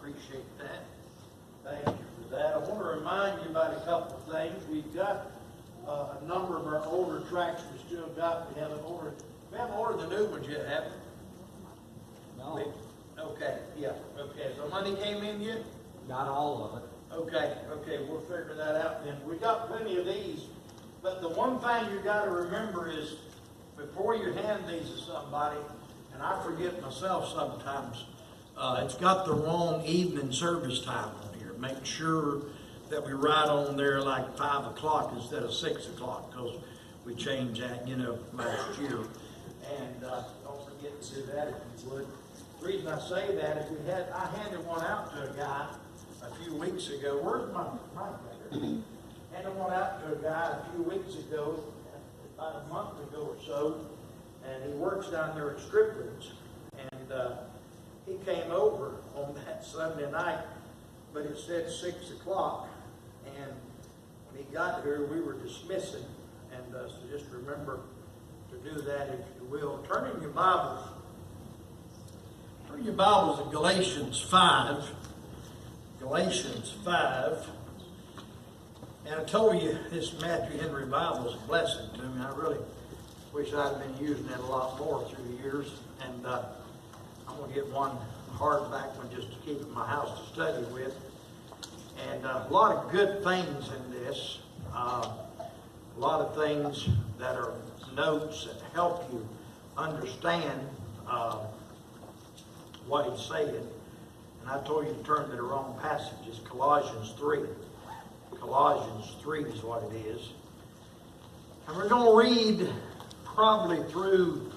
appreciate that. Thank you for that. I want to remind you about a couple of things. We've got a number of our older tracks we still got. We haven't ordered the new ones yet, have we? No, Okay, yeah, okay. So money came in yet? not all of it. Okay, we'll figure that out then. We got plenty of these, but the one thing you got to remember is before you hand these to somebody, and I forget myself sometimes, it's got the wrong evening service time on here. Make sure that we write on there like 5 o'clock instead of 6 o'clock, because we changed that, last year. And don't forget to do that if you would. The reason I say that is I handed one out to a guy a few weeks ago. Where's my mic? Handed one out to a guy a few weeks ago, about a month ago or so, and he works down there at Strickland's. And he came over on that Sunday night, but it said 6 o'clock. And when he got here, we were dismissing. And so just remember to do that if you will. Turn in your Bibles to Galatians 5. Galatians 5. And I told you this Matthew Henry Bible is a blessing to me. I really wish I'd been using it a lot more through the years. And I'm going to get one hardback one just to keep in my house to study with. And a lot of good things in this. A lot of things that are notes that help you understand what he's saying. And I told you to turn to the wrong passage. It's Colossians 3. Colossians 3 is what it is. And we're going to read probably through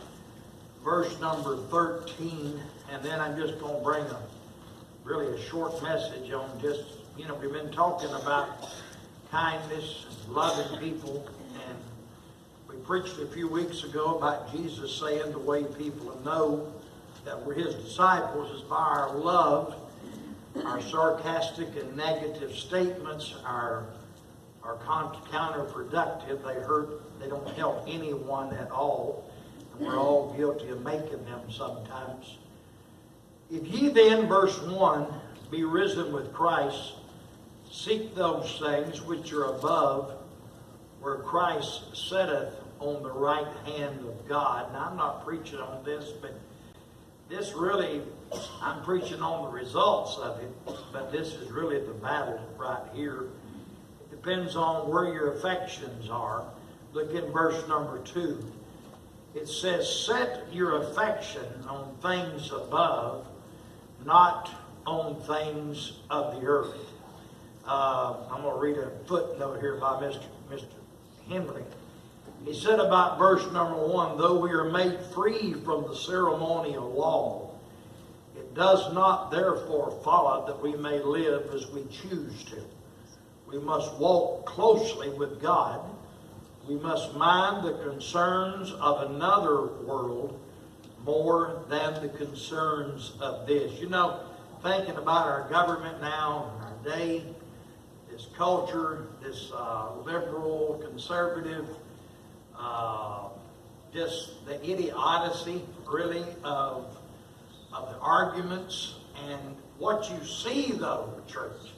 verse number 13. And then I'm just going to bring a short message on just, we've been talking about kindness and loving people. And we preached a few weeks ago about Jesus saying the way people know that we're his disciples is by our love. Our sarcastic and negative statements are counterproductive. They don't help anyone at all. And we're all guilty of making them sometimes. If ye then, verse 1, be risen with Christ, seek those things which are above, where Christ sitteth on the right hand of God. Now, I'm not preaching on this, but this really, I'm preaching on the results of it, but this is really the battle right here. It depends on where your affections are. Look in verse number 2. It says, set your affection on things above, not on things of the earth. I'm going to read a footnote here by Mr. Henry. He said about verse number 1, though we are made free from the ceremonial law, it does not therefore follow that we may live as we choose to. We must walk closely with God. We must mind the concerns of another world more than the concerns of this. Thinking about our government now, our day, this culture, this liberal, conservative, just the idiocy, really, of the arguments. And what you see, though, church,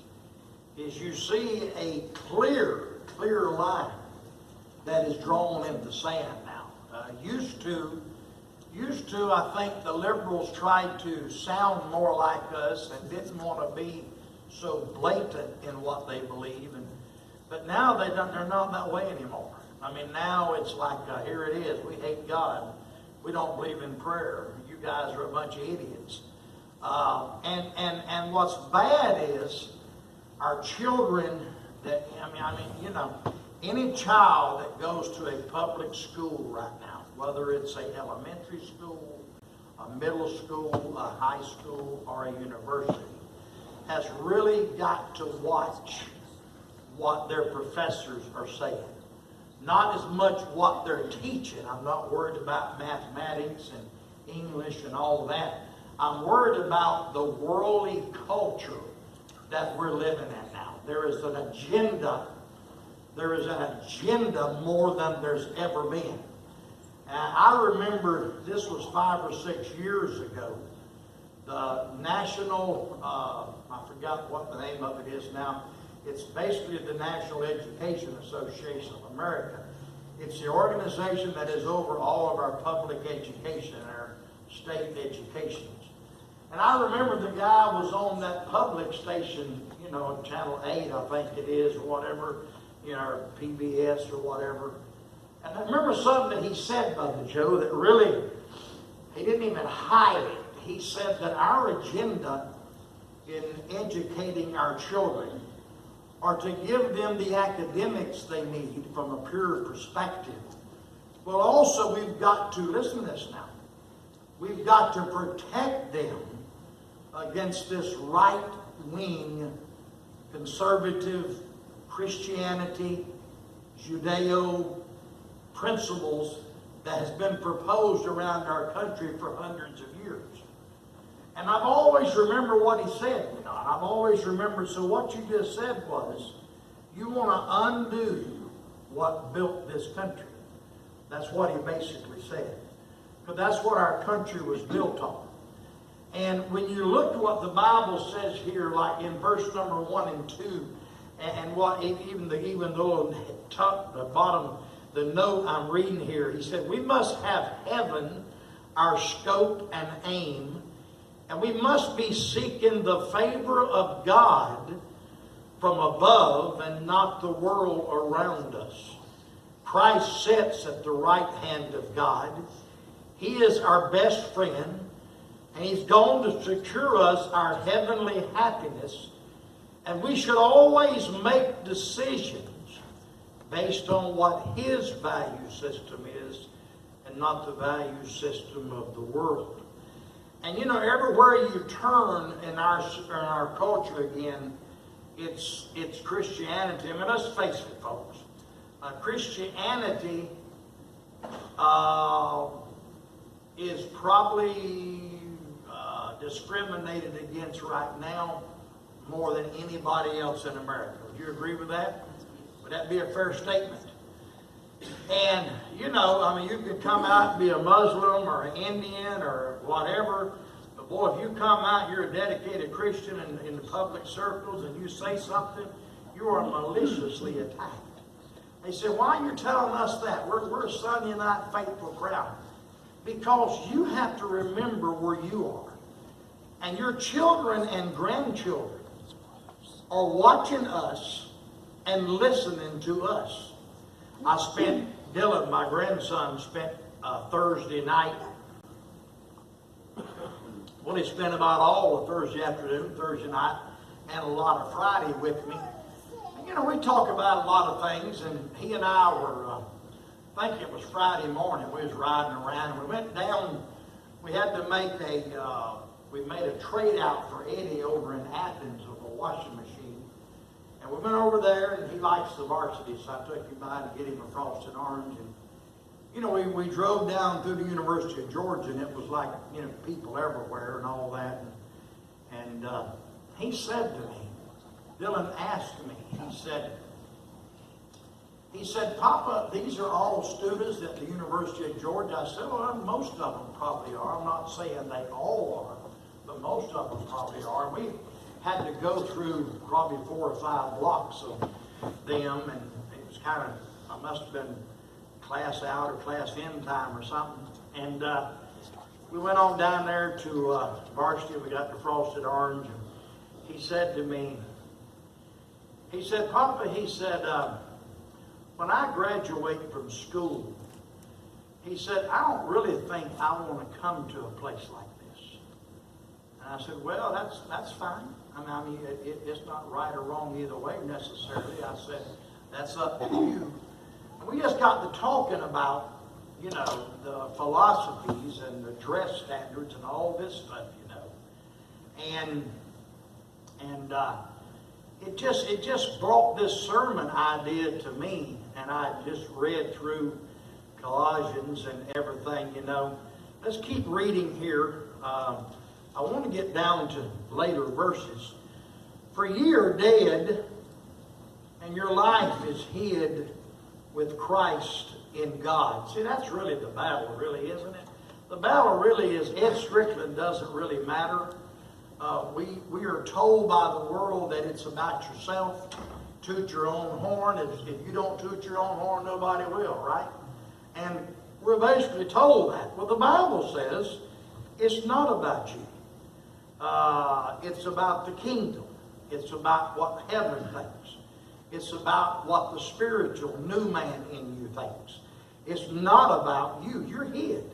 is you see a clear line that is drawn in the sand now. Used to, I think the liberals tried to sound more like us and didn't want to be so blatant in what they believe. But now they're not that way anymore. Now it's like, here it is. We hate God. We don't believe in prayer. You guys are a bunch of idiots. And what's bad is our children that, any child that goes to a public school right now, whether it's an elementary school, a middle school, a high school, or a university, has really got to watch what their professors are saying. Not as much what they're teaching. I'm not worried about mathematics and English and all that. I'm worried about the worldly culture that we're living in now. There is an agenda. There is an agenda more than there's ever been. And I remember this was 5 or 6 years ago. the National, I forgot what the name of it is now. It's basically the National Education Association of America. It's the organization that is over all of our public education, our state educations. And I remember the guy was on that public station, you know, Channel 8, I think it is, or whatever, you know, or PBS or whatever. And I remember something that he said, Brother Joe, that really, he didn't even hide it. He said that our agenda in educating our children are to give them the academics they need from a pure perspective. But also we've got to, listen to this now, we've got to protect them against this right-wing conservative Christianity, Judeo principles that has been proposed around our country for hundreds of years. And I've always remembered what he said, you know, and I've always remembered, so what you just said was, you want to undo what built this country. That's what he basically said. Because that's what our country was built on. And when you look at what the Bible says here, like in verse number 1 and 2, and what even though the bottom, the note I'm reading here, he said, we must have heaven, our scope and aim, and we must be seeking the favor of God from above and not the world around us. Christ sits at the right hand of God. He is our best friend, and He's going to secure us our heavenly happiness. And we should always make decisions based on what His value system is and not the value system of the world. And you know, everywhere you turn in our culture again, it's Christianity. I mean, let's face it, folks. Christianity is probably discriminated against right now more than anybody else in America. Would you agree with that? Would that be a fair statement? And, you know, I mean, you could come out and be a Muslim or an Indian or whatever. But boy, if you come out, you're a dedicated Christian in the public circles and you say something, you are maliciously attacked. They say, why are you telling us that? We're a Sunday night faithful crowd. Because you have to remember where you are. And your children and grandchildren are watching us and listening to us. Dylan, my grandson, spent Thursday night. Well, he spent about all of Thursday afternoon, Thursday night, and a lot of Friday with me. And, you know, we talk about a lot of things, and he and I were, I think it was Friday morning, we was riding around. We went down, we had to make we made a trade out for Eddie over in Athens of a washing machine. And we went over there, and he likes the varsity, so I took him by to get him a frosted orange. And, you know, we drove down through the University of Georgia, and it was like, you know, people everywhere and all that. And he said to me, Dylan asked me, he said, Papa, these are all students at the University of Georgia. I said, well, most of them probably are. I'm not saying they all are, but most of them probably are. And we had to go through probably 4 or 5 blocks of them, and it was kind of, I must have been class out or class in time or something. And we went on down there to varsity. We got the frosted orange, and he said to me, he said, Papa, he said, when I graduate from school, he said, I don't really think I want to come to a place like this. And I said, well, that's fine. I mean, it's not right or wrong either way necessarily. I said, that's up to you. And we just got to talking about, you know, the philosophies and the dress standards and all this stuff, you know. And it just brought this sermon idea to me, and I just read through Colossians and everything, you know. Let's keep reading here. I want to get down to later verses. For ye are dead, and your life is hid with Christ in God. See, that's really the battle, really, isn't it? The battle really is, Ed Strickland doesn't really matter. We are told by the world that it's about yourself. Toot your own horn. If you don't toot your own horn, nobody will, right? And we're basically told that. Well, the Bible says it's not about you. It's about the kingdom. It's about what heaven thinks. It's about what the spiritual new man in you thinks. It's not about you. You're hid.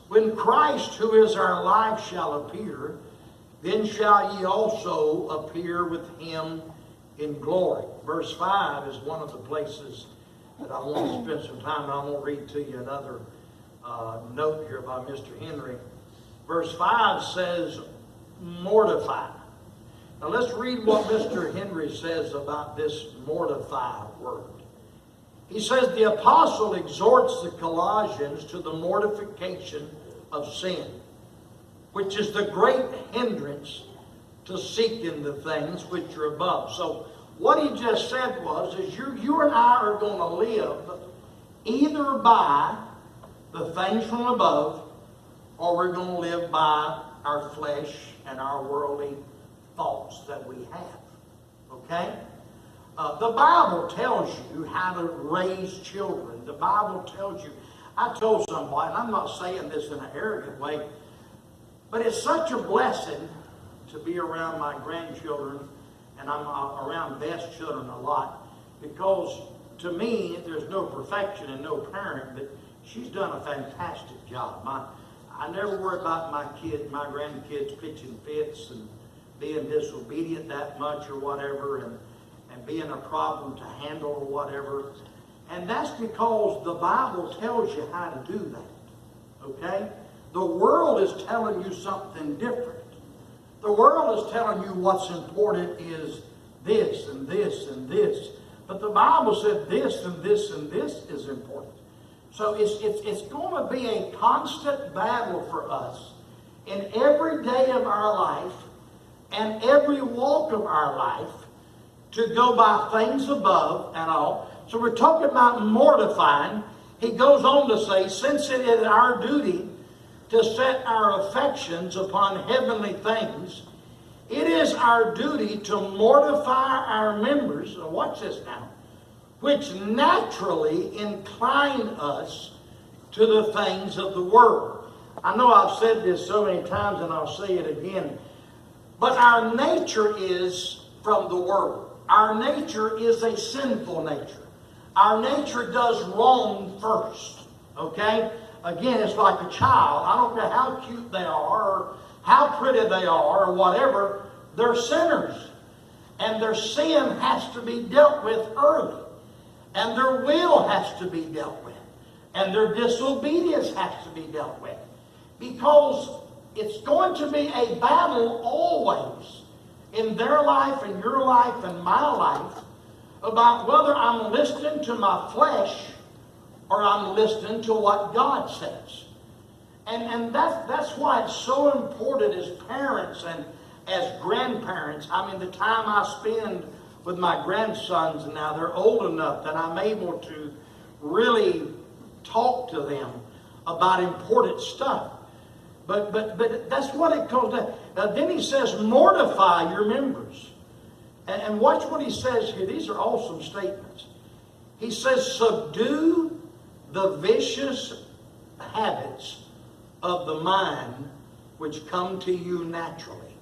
When Christ, who is our life, shall appear, then shall ye also appear with him in glory. Verse 5 is one of the places that I want to spend some time. I'm going to read to you another note here by Mr. Henry. Verse 5 says, mortify. Now let's read what Mr. Henry says about this mortify word. He says, the apostle exhorts the Colossians to the mortification of sin, which is the great hindrance to seeking the things which are above. So what he just said is you and I are going to live either by the things from above, or we're going to live by our flesh and our worldly thoughts that we have. Okay? The Bible tells you how to raise children. The Bible tells you. I told somebody, and I'm not saying this in an arrogant way, but it's such a blessing to be around my grandchildren, and I'm around Beth's children a lot, because to me, there's no perfection and no parent, but she's done a fantastic job. I never worry about my grandkids pitching fits and being disobedient that much or whatever, and being a problem to handle or whatever. And that's because the Bible tells you how to do that. Okay? The world is telling you something different. The world is telling you what's important is this and this and this. But the Bible said this and this and this is important. So it's going to be a constant battle for us in every day of our life and every walk of our life to go by things above and all. So we're talking about mortifying. He goes on to say, since it is our duty to set our affections upon heavenly things, it is our duty to mortify our members, and watch this now, which naturally incline us to the things of the world. I know I've said this so many times, and I'll say it again, but our nature is from the world. Our nature is a sinful nature. Our nature does wrong first. Okay? Again, it's like a child. I don't care how cute they are or how pretty they are or whatever. They're sinners. And their sin has to be dealt with early. And their will has to be dealt with. And their disobedience has to be dealt with. Because it's going to be a battle always in their life and your life and my life about whether I'm listening to my flesh or I'm listening to what God says. And that's why it's so important as parents and as grandparents. I mean, the time I spend with my grandsons now, they're old enough that I'm able to really talk to them about important stuff. But that's what it comes down. Then he says, mortify your members. And watch what he says here. These are awesome statements. He says, subdue the vicious habits of the mind which come to you naturally.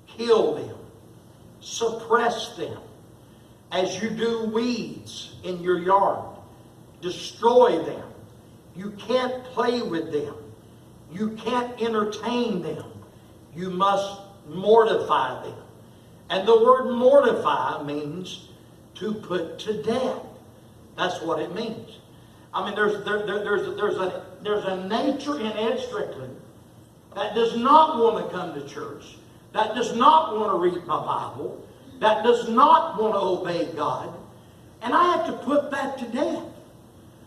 Kill them. Suppress them. As you do weeds in your yard. Destroy them. You can't play with them. You can't entertain them. You must mortify them. And the word mortify means to put to death. That's what it means. I mean, there's a nature in Ed Strickland that does not want to come to church, that does not want to read my Bible, that does not want to obey God. And I have to put that to death.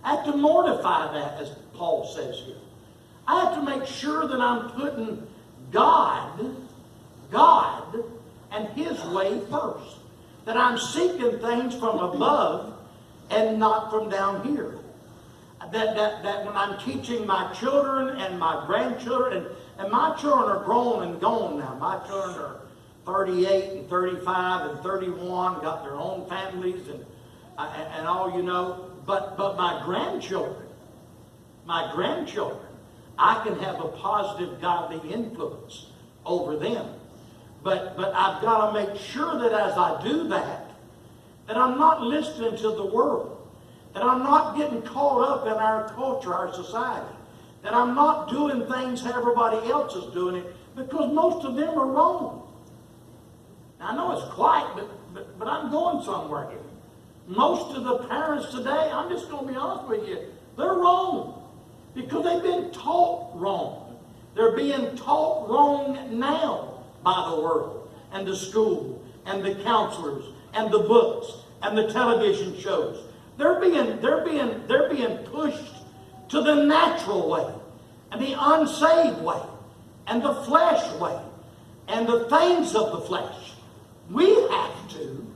I have to mortify that, as Paul says here. I have to make sure that I'm putting God, and His way first. That I'm seeking things from above and not from down here. That when I'm teaching my children and my grandchildren, and And my children are grown and gone now. My children are 38 and 35 and 31, got their own families and all, you know. But my grandchildren, I can have a positive godly influence over them. But I've got to make sure that as I do that I'm not listening to the world, that I'm not getting caught up in our culture, our society, that I'm not doing things how everybody else is doing it, because most of them are wrong. Now, I know it's quiet, but I'm going somewhere here. Most of the parents today, I'm just going to be honest with you, they're wrong because they've been taught wrong. They're being taught wrong now by the world and the school and the counselors and the books and the television shows. They're being pushed to the natural way and the unsaved way and the flesh way and the things of the flesh. We have to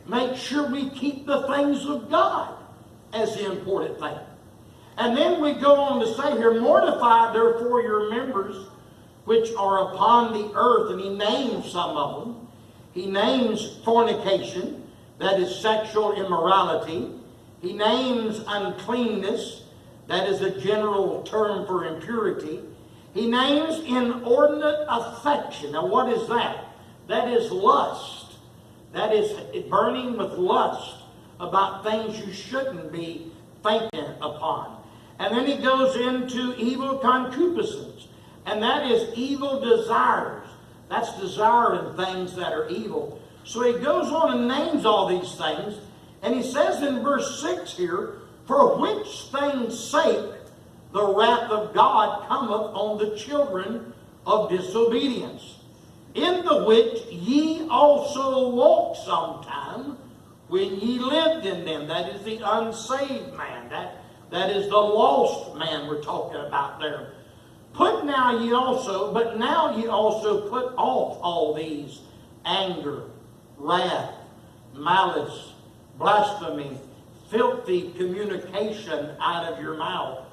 make sure we keep the things of God as the important thing. And then we go on to say here, mortify therefore your members which are upon the earth. And he names some of them. He names fornication, that is sexual immorality. He names uncleanness, that is a general term for impurity. He names inordinate affection. Now what is that? That is lust. That is burning with lust about things you shouldn't be thinking upon. And then he goes into evil concupiscence. And that is evil desires. That's desiring things that are evil. So he goes on and names all these things. And he says in verse 6 here, for which things' sake the wrath of God cometh on the children of disobedience, in the which ye also walked sometime when ye lived in them. That is the unsaved man. That is the lost man we're talking about there. But now ye also put off all these: anger, wrath, malice, blasphemy, filthy communication out of your mouth.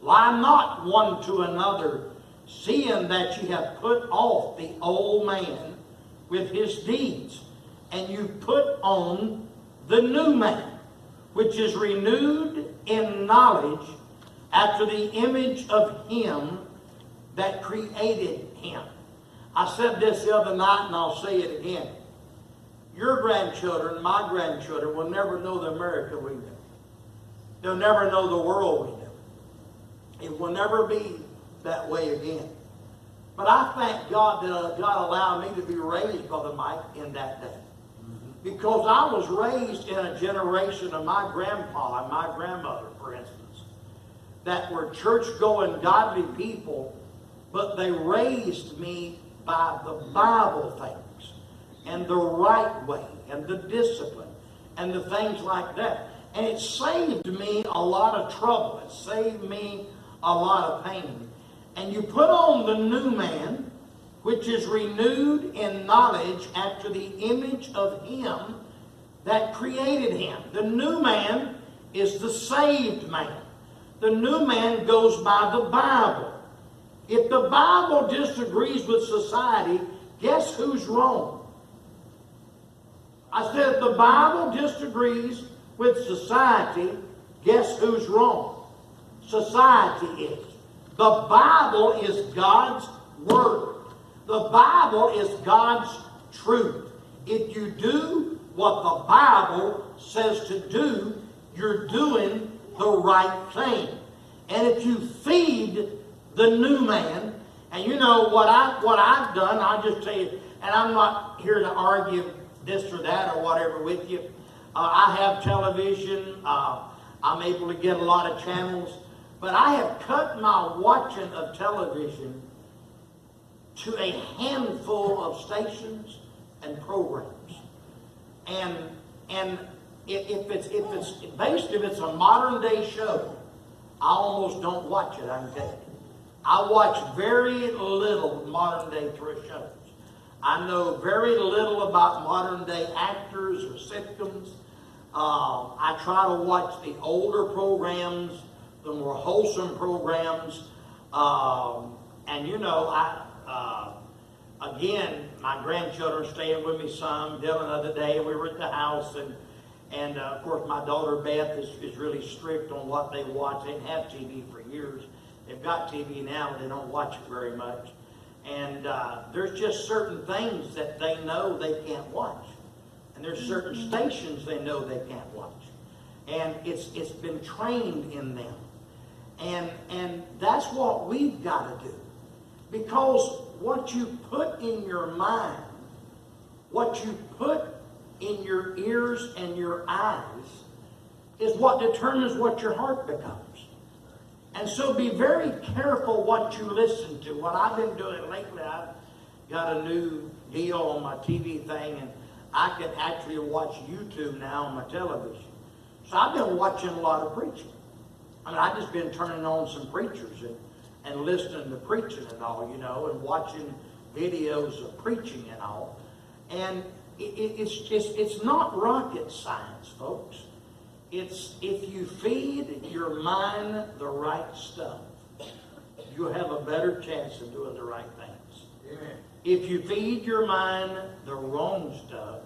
Lie not one to another, seeing that ye have put off the old man with his deeds, and you put on the new man, which is renewed in knowledge after the image of him that created him. I said this the other night, and I'll say it again. Your grandchildren, my grandchildren, will never know the America we know. They'll never know the world we know. It will never be that way again. But I thank God that God allowed me to be raised, Brother Mike, in that day. Because I was raised in a generation of my grandpa and my grandmother, for instance, that were church-going, godly people, but they raised me by the Bible things and the right way and the discipline and the things like that. And it saved me a lot of trouble. It saved me a lot of pain. And you put on the new man, which is renewed in knowledge after the image of him that created him. The new man is the saved man. The new man goes by the Bible. If the Bible disagrees with society, guess who's wrong? I said if the Bible disagrees with society, guess who's wrong? Society is. The Bible is God's Word. The Bible is God's truth. If you do what the Bible says to do, you're doing the right thing. And if you feed the new man, and you know what I've done, I'll just tell you, and I'm not here to argue this or that or whatever with you. I have television. I'm able to get a lot of channels. But I have cut my watching of television to a handful of stations and programs. And if it's a modern day show, I almost don't watch it, I can tell you. I watch very little modern day shows. I know very little about modern day actors or sitcoms. I try to watch the older programs, the more wholesome programs. And you know, again, my grandchildren are staying with me some. Dylan, the other day, we were at the house, and of course, my daughter Beth is really strict on what they watch. They didn't have TV for years. They've got TV now, but they don't watch it very much. And there's just certain things that they know they can't watch. And there's certain stations they know they can't watch. And it's been trained in them. And that's what we've got to do. Because what you put in your mind, what you put in your ears and your eyes, is what determines what your heart becomes. And so be very careful what you listen to. What I've been doing lately, I've got a new deal on my TV thing, and I can actually watch YouTube now on my television. So I've been watching a lot of preaching. I mean, I've just been turning on some preachers and listening to preaching and all, you know, and watching videos of preaching and all. And it's not rocket science, folks. It's if you feed your mind the right stuff, you'll have a better chance of doing the right things. Amen. If you feed your mind the wrong stuff,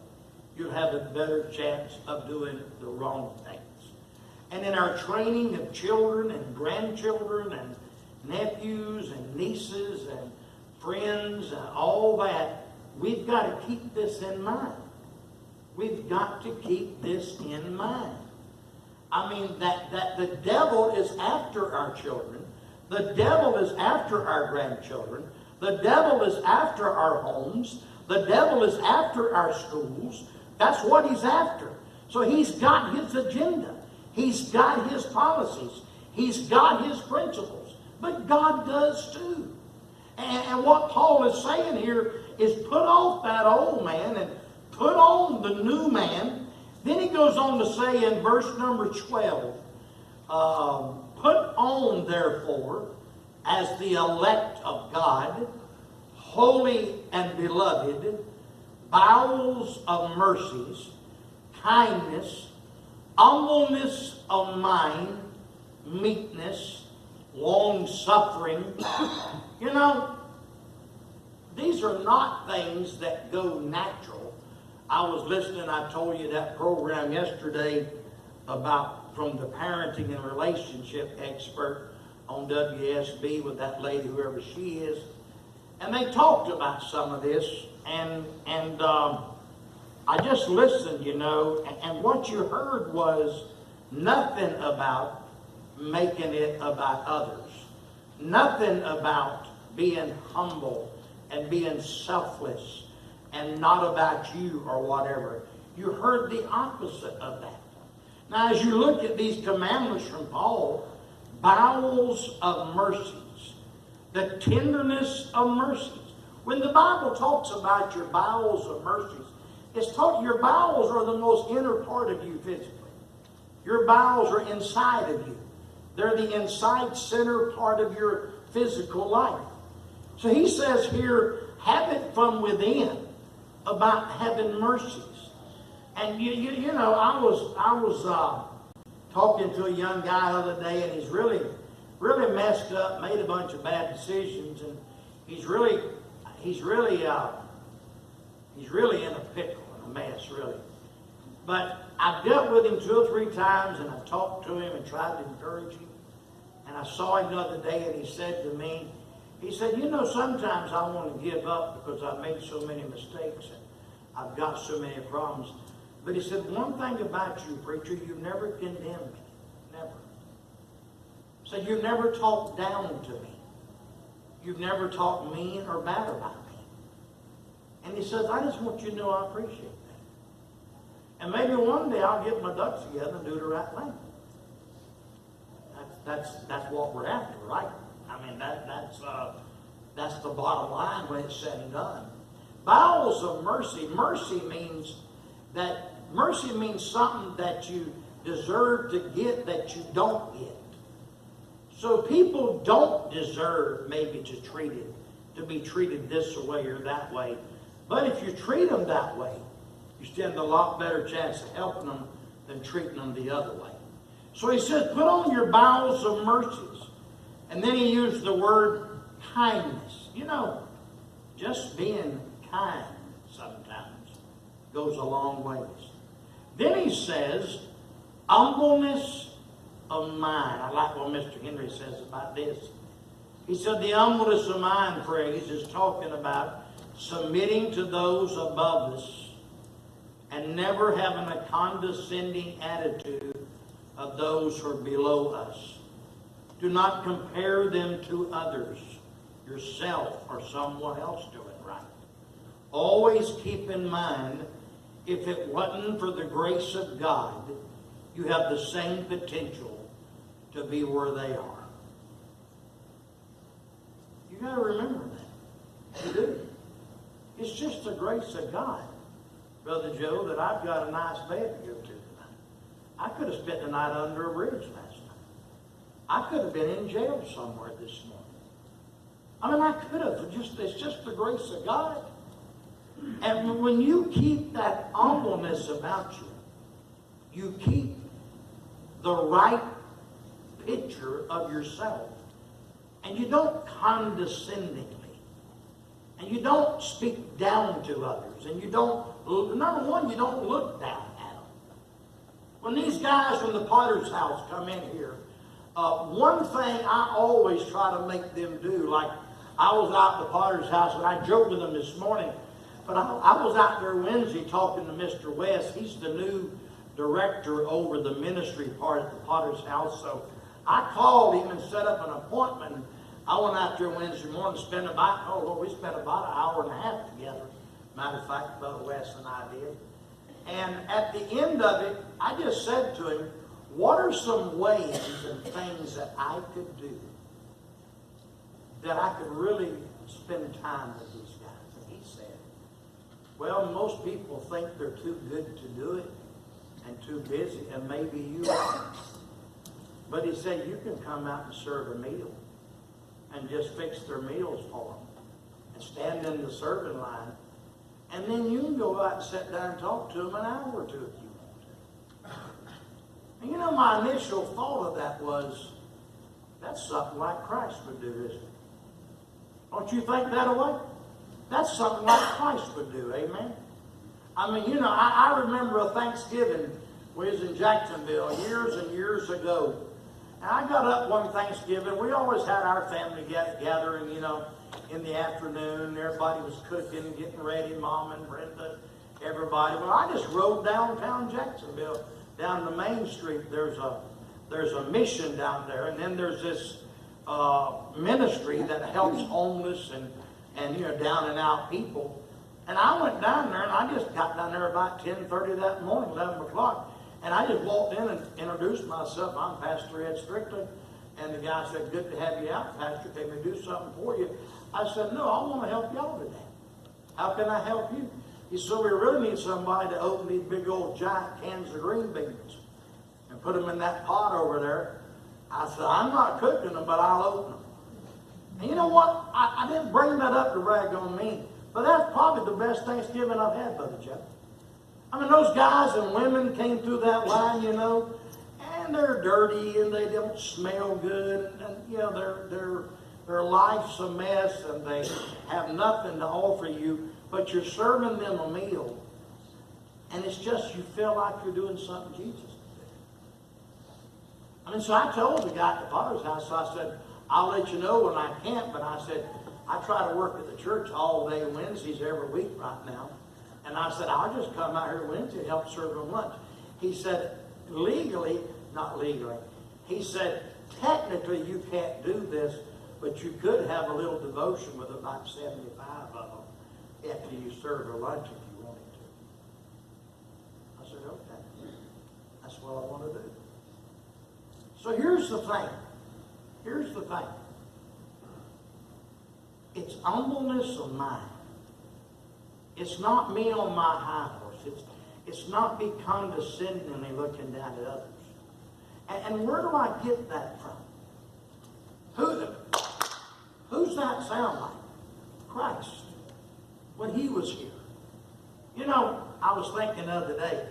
you'll have a better chance of doing the wrong things. And in our training of children and grandchildren and nephews and nieces and friends and all that, we've got to keep this in mind. We've got to keep this in mind. I mean, that the devil is after our children. The devil is after our grandchildren. The devil is after our homes. The devil is after our schools. That's what he's after. So he's got his agenda. He's got his policies. He's got his principles. But God does too. And what Paul is saying here is put off that old man and put on the new man. Then he goes on to say in verse number 12, put on therefore as the elect of God, holy and beloved, bowels of mercies, kindness, humbleness of mind, meekness, long-suffering. You know, these are not things that go natural. I was listening, I told you that program yesterday from the parenting and relationship expert on WSB with that lady, whoever she is. And they talked about some of this, and I just listened, you know, and what you heard was nothing about making it about others. Nothing about being humble and being selfless and not about you or whatever. You heard the opposite of that. Now, as you look at these commandments from Paul, bowels of mercies, the tenderness of mercies. When the Bible talks about your bowels of mercies, it's talking, your bowels are the most inner part of you physically. Your bowels are inside of you. They're the inside center part of your physical life. So he says here, have it from within about having mercies. And you know, I was talking to a young guy the other day, and he's really messed up, made a bunch of bad decisions, and he's really in a pickle and a mess, really. But I've dealt with him 2 or 3 times, and I've talked to him and tried to encourage him. And I saw him the other day, and he said to me, he said, you know, sometimes I want to give up because I've made so many mistakes and I've got so many problems. But he said, one thing about you, preacher, you never condemned me. Never. He said, you've never talked down to me. You've never talked mean or bad about me. And he says, I just want you to know I appreciate that. And maybe one day I'll get my ducks together and do the right thing. That's what we're after, right? I mean, that's the bottom line when it's said and done. Bowels of mercy. Mercy means something that you deserve to get that you don't get. So people don't deserve maybe to be treated this way or that way. But if you treat them that way, you stand a lot better chance of helping them than treating them the other way. So he says, put on your bowels of mercies. And then he used the word kindness. You know, just being kind sometimes goes a long ways. Then he says, humbleness of mind. I like what Mr. Henry says about this. He said the humbleness of mind phrase is talking about submitting to those above us and never having a condescending attitude of those who are below us. Do not compare them to others, yourself, or someone else doing right. Always keep in mind, if it wasn't for the grace of God, you have the same potential to be where they are. You got to remember that. You do. It's just the grace of God, Brother Joe, that I've got a nice bed to go to tonight. I could have spent the night under a bridge last night. I could have been in jail somewhere this morning. I mean, I could have. It's just the grace of God. And when you keep that humbleness about you, you keep the right picture of yourself. And you don't condescendingly. And you don't speak down to others. And you don't, number one, you don't look down at them. When these guys from the Potter's house come in here, one thing I always try to make them do, like I was out at the Potter's house and I joked with them this morning, but I was out there Wednesday talking to Mr. West. He's the new director over the ministry part at the Potter's house. So I called him and set up an appointment. I went out there Wednesday morning to spend we spent about an hour and a half together. Matter of fact, Brother West and I did. And at the end of it, I just said to him, what are some ways and things that I could do that I could really spend time with these guys? And he said, well, most people think they're too good to do it and too busy, and maybe you are. But he said, you can come out and serve a meal and just fix their meals for them and stand in the serving line. And then you can go out and sit down and talk to them an hour or two if you want to. And you know, my initial thought of that was, that's something like Christ would do, isn't it? Don't you think that way? That's something like Christ would do, amen? I mean, you know, I remember a Thanksgiving. We was in Jacksonville years and years ago. And I got up one Thanksgiving. We always had our family gathering, you know, in the afternoon. Everybody was cooking, getting ready, Mom and Brenda, everybody. Well, I just rode downtown Jacksonville, down the Main Street. There's a mission down there, and then there's this ministry that helps homeless and you know, down and out people. And I went down there, and I just got down there about 10:30 that morning, 11 o'clock. And I just walked in and introduced myself. I'm Pastor Ed Strickland. And the guy said, good to have you out, Pastor. Can we do something for you? I said, no, I want to help y'all today. How can I help you? He said, we really need somebody to open these big old giant cans of green beans and put them in that pot over there. I said, I'm not cooking them, but I'll open them. And you know what? I didn't bring that up to brag on me, but that's probably the best Thanksgiving I've had, Brother Jeff. I mean, those guys and women came through that line, you know, and they're dirty and they don't smell good, and you know, their life's a mess and they have nothing to offer you, but you're serving them a meal, and it's just you feel like you're doing something Jesus did. I mean, so I told the guy at the Potter's house, so I said, I'll let you know when I can't, but I said, I try to work at the church all day Wednesdays every week right now. And I said, I'll just come out here Wednesday and help serve them lunch. He said, not legally, he said, technically you can't do this, but you could have a little devotion with about 75 of them after you serve their lunch if you wanted to. I said, okay, that's what I want to do. So here's the thing. Here's the thing. It's humbleness of mind. It's not me on my high horse. It's not me condescendingly looking down at others. And where do I get that from? Who's that sound like? Christ. When he was here. You know, I was thinking the other day,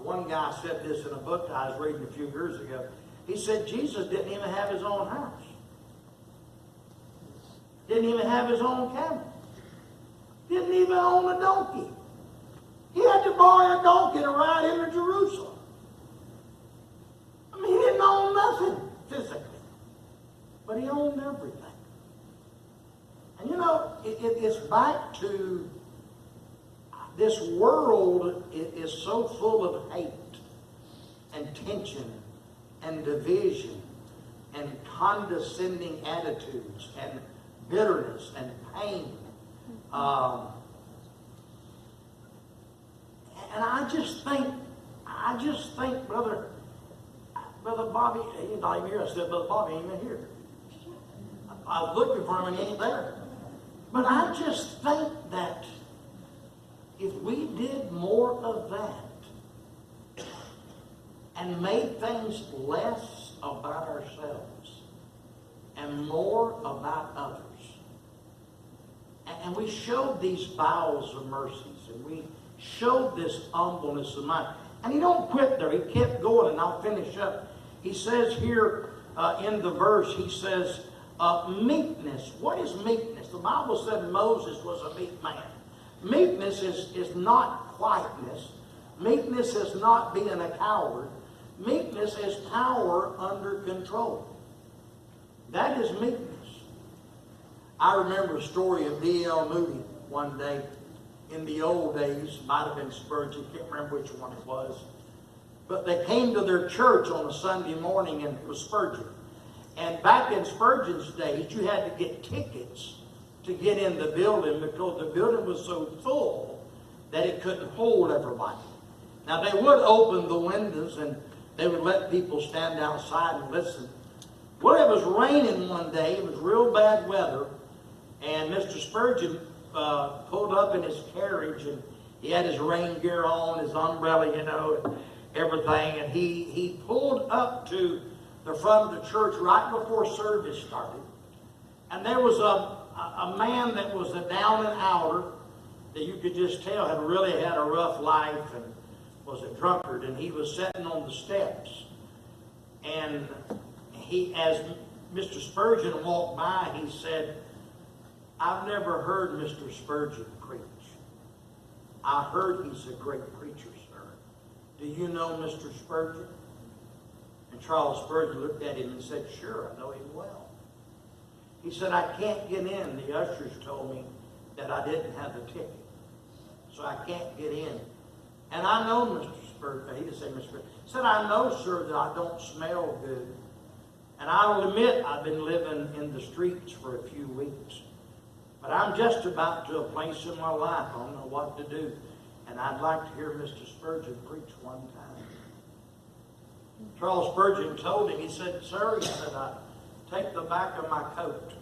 one guy said this in a book I was reading a few years ago. He said Jesus didn't even have his own house. Didn't even have his own camel. Didn't even own a donkey. He had to borrow a donkey to ride into Jerusalem. I mean, he didn't own nothing physically. But he owned everything. And you know, it's back to this world is so full of hate and tension and division and condescending attitudes and bitterness and pain. And I just think, Brother Bobby, he's not even here. I said, Brother Bobby ain't even here. I was looking for him and he ain't there. But I just think that if we did more of that and made things less about ourselves and more about others, and we showed these bowels of mercies, and we showed this humbleness of mind. And he don't quit there. He kept going, and I'll finish up. He says here in the verse, he says, meekness. What is meekness? The Bible said Moses was a meek man. Meekness is not quietness. Meekness is not being a coward. Meekness is power under control. That is meekness. I remember a story of D.L. Moody one day. In the old days, might have been Spurgeon, can't remember which one it was. But they came to their church on a Sunday morning, and it was Spurgeon. And back in Spurgeon's days, you had to get tickets to get in the building because the building was so full that it couldn't hold everybody. Now, they would open the windows and they would let people stand outside and listen. Well, it was raining one day. It was real bad weather. And Mr. Spurgeon pulled up in his carriage, and he had his rain gear on, his umbrella, you know, and everything. And he pulled up to the front of the church right before service started. And there was a man that was a down and outer that you could just tell had really had a rough life and was a drunkard. And he was sitting on the steps. And he, as Mr. Spurgeon walked by, he said, "I've never heard Mr. Spurgeon preach. I heard he's a great preacher, sir. Do you know Mr. Spurgeon?" And Charles Spurgeon looked at him and said, "Sure, I know him well." He said, "I can't get in. The ushers told me that I didn't have the ticket. So I can't get in. And I know Mr. Spurgeon." He didn't say Mr. Spurgeon. He said, "I know, sir, that I don't smell good. And I'll admit I've been living in the streets for a few weeks. But I'm just about to a place in my life I don't know what to do. And I'd like to hear Mr. Spurgeon preach one time." Charles Spurgeon told him, he said, "Sir," he said, "take the back of my coat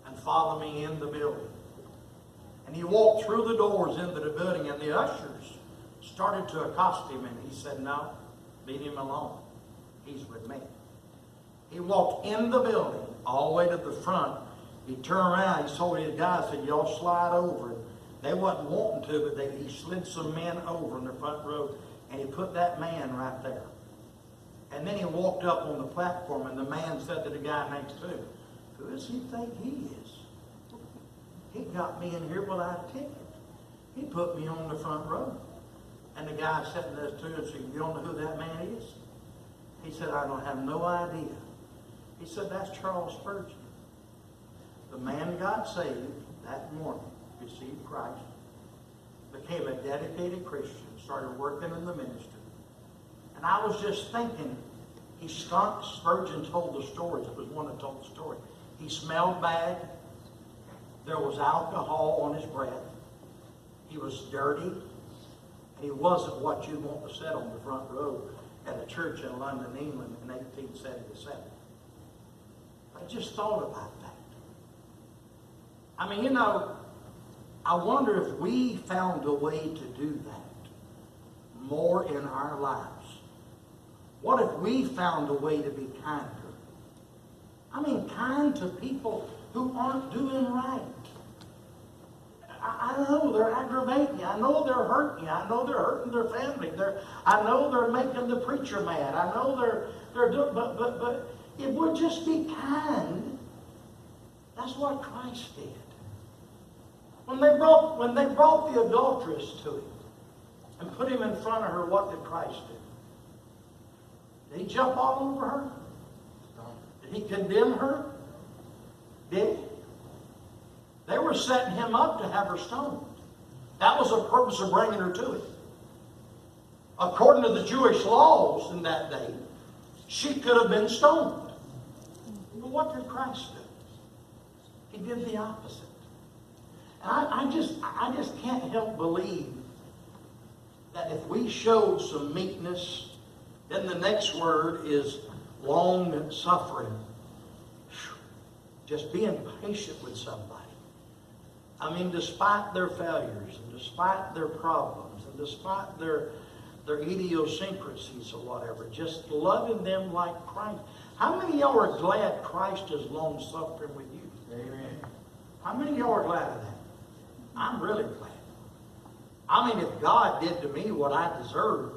and follow me in the building." And he walked through the doors into the building, and the ushers started to accost him. And he said, "No, leave him alone. He's with me." He walked in the building all the way to the front. He turned around, he told his guys, said, "Y'all slide over." They wasn't wanting to, but he slid some men over in the front row, and he put that man right there. And then he walked up on the platform, and the man said to the guy next to him, "Who does he think he is? He got me in here without a ticket. He put me on the front row." And the guy sitting there to him said, "You don't know who that man is?" He said, "I don't have no idea." He said, "That's Charles Spurgeon." The man got saved that morning, received Christ, became a dedicated Christian, started working in the ministry. And I was just thinking, Spurgeon told the stories. It was one that told the story. He smelled bad. There was alcohol on his breath. He was dirty. And he wasn't what you want to sit on the front row at a church in London, England in 1877. I just thought about that. I mean, you know, I wonder if we found a way to do that more in our lives. What if we found a way to be kinder? I mean, kind to people who aren't doing right. I know they're aggravating you. I know they're hurting you. I know they're hurting their family. I know they're making the preacher mad. I know they're doing, but if we'll just be kind That's what Christ did. When they brought the adulteress to him and put him in front of her, what did Christ do? Did he jump all over her? Did he condemn her? Did he? They were setting him up to have her stoned. That was the purpose of bringing her to him. According to the Jewish laws in that day, she could have been stoned. But what did Christ do? He did the opposite. And I just can't help believe that if we showed some meekness, then the next word is long suffering. Just being patient with somebody. I mean, despite their failures, and despite their problems, and despite their idiosyncrasies or whatever, just loving them like Christ. How many of y'all are glad Christ is long suffering with you? Amen. How many of y'all are glad of that? I'm really glad. I mean, if God did to me what I deserved,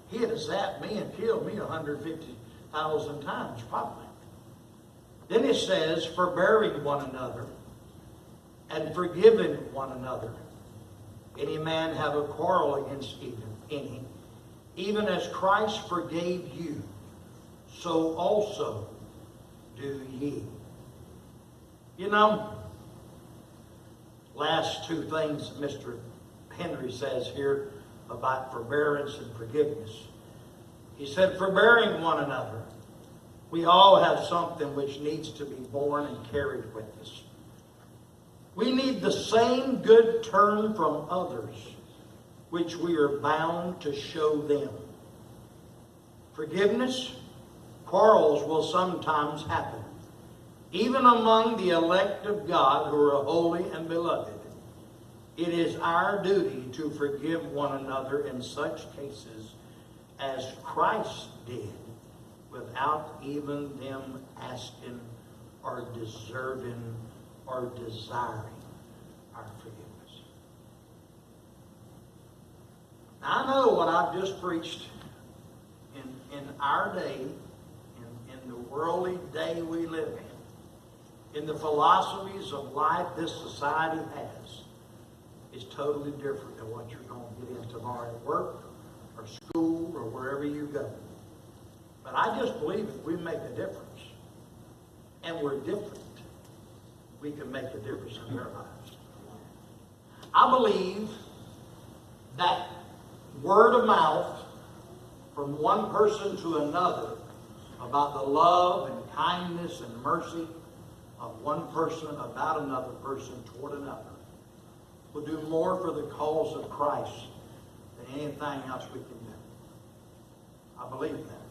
He'd have zapped me and killed me 150,000 times, probably. Then it says, forbearing one another and forgiving one another. Any man have a quarrel against any, even as Christ forgave you, so also do ye. You know, last two things Mr. Henry says here about forbearance and forgiveness. He said, forbearing one another. We all have something which needs to be borne and carried with us. We need the same good turn from others which we are bound to show them. Forgiveness, quarrels will sometimes happen, even among the elect of God who are holy and beloved. It is our duty to forgive one another in such cases as Christ did, without even them asking or deserving or desiring our forgiveness. Now, I know what I've just preached in our day, in the worldly day we live in the philosophies of life this society has, is totally different than what you're going to get in tomorrow at work or school or wherever you go. But I just believe if we make a difference, and we're different, we can make a difference in their lives. I believe that word of mouth from one person to another about the love and kindness and mercy of one person about another person toward another will do more for the cause of Christ than anything else we can do. I believe that.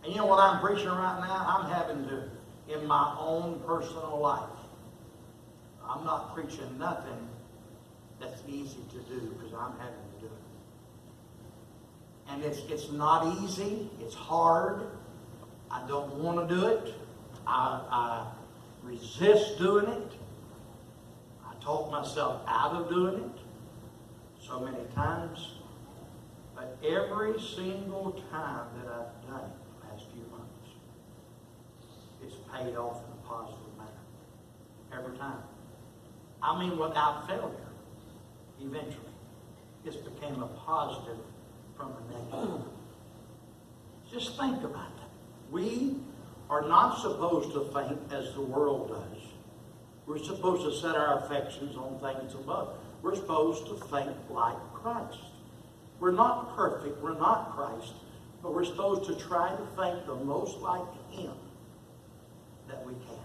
And you know what I'm preaching right now? I'm having to, in my own personal life, I'm not preaching nothing that's easy to do because I'm having to do it. And it's not easy. It's hard. I don't want to do it. I resist doing it. I talk myself out of doing it so many times. But every single time that I've done it the last few months, it's paid off in a positive manner. Every time. I mean, without failure, eventually. It's became a positive from a negative. Just think about that. We are not supposed to think as the world does. We're supposed to set our affections on things above. We're supposed to think like Christ. We're not perfect, we're not Christ, but we're supposed to try to think the most like Him that we can.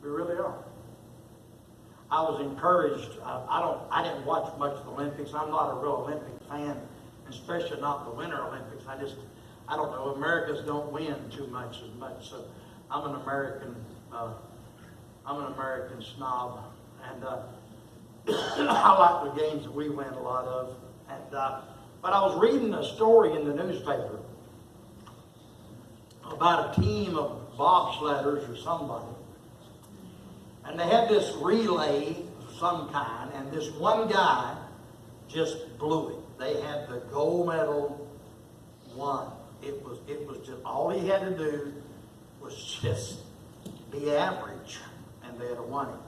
We really are. I was encouraged. I didn't watch much of the Olympics. I'm not a real Olympic fan, especially not the Winter Olympics. I don't know. Americans don't win too much as much. So I'm an American snob, and I like the games that we win a lot of. And but I was reading a story in the newspaper about a team of bobsledders or somebody. And they had this relay of some kind, and this one guy just blew it. They had the gold medal won. It was just all he had to do was just be average, and they'd have won him.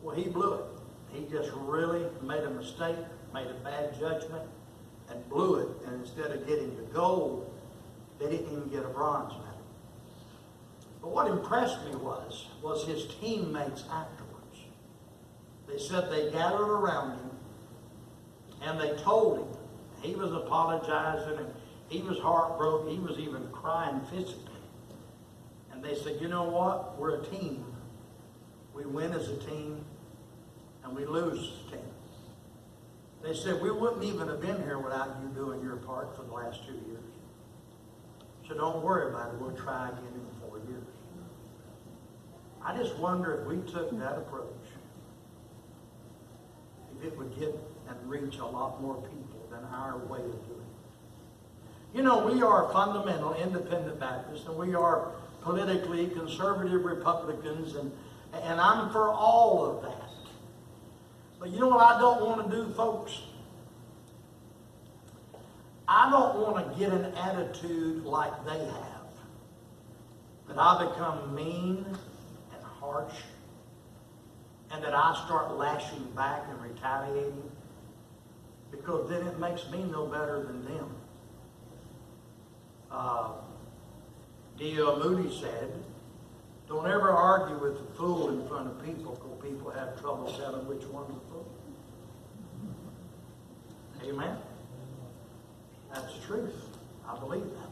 Well, he blew it. He just really made a mistake, made a bad judgment, and blew it. And instead of getting the gold, they didn't even get a bronze medal. But what impressed me was his teammates afterwards. They said they gathered around him, and they told him. He was apologizing, and he was heartbroken. He was even crying physically. And they said, you know what? We're a team. We win as a team, and we lose as a team. They said, we wouldn't even have been here without you doing your part for the last 2 years. So don't worry about it. We'll try again in 4 years. I just wonder if we took that approach, if it would get and reach a lot more people than our way of doing it. You know, we are fundamental independent Baptists, and we are politically conservative Republicans, and I'm for all of that. But you know what I don't want to do, folks? I don't want to get an attitude like they have. That I become mean and harsh, and that I start lashing back and retaliating, because then it makes me no better than them. D.L. Moody said, don't ever argue with the fool in front of people, because people have trouble telling which one's the fool. Amen? That's the truth. I believe that.